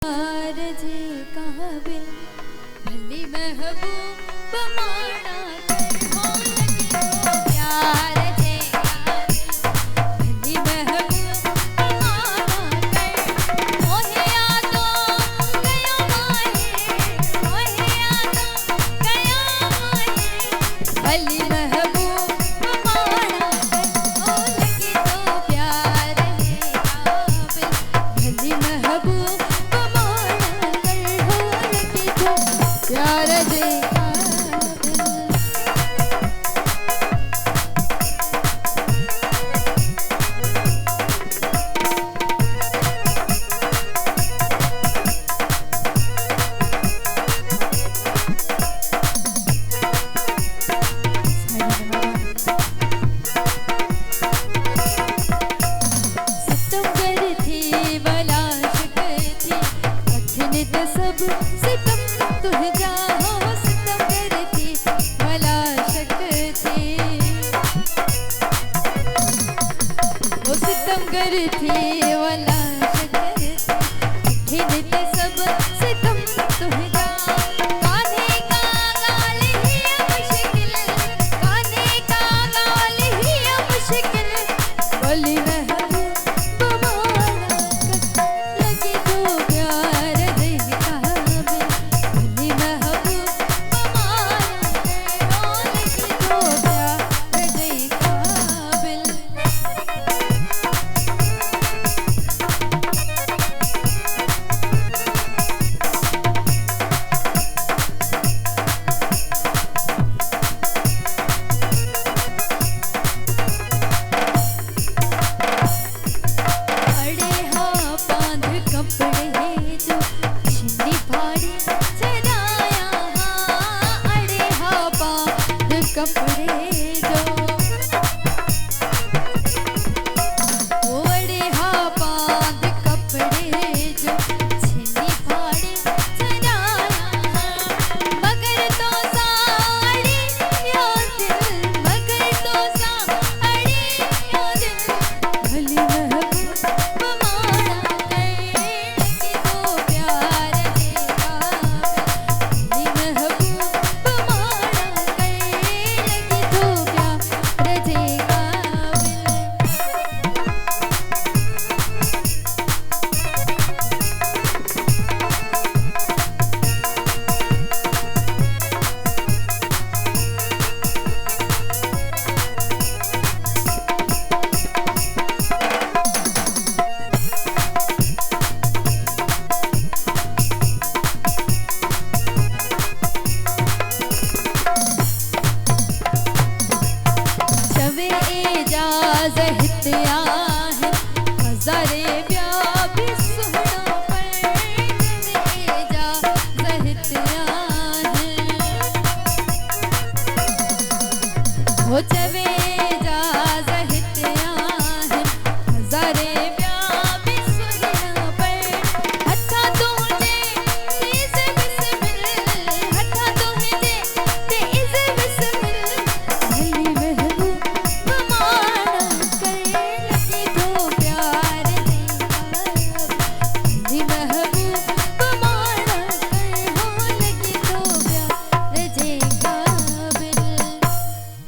जे काबिल भली महबूब माना कर हो लगे तो प्यार जे काबिल भली महबूब माना कर मोहे यादों गया माहे मोहे यादों गया माहे भली महबूब माना कर हो लगे तो प्यार जे काबिल भली महबूब प्यार जे सितमगर थी वलाश थी अखिन सब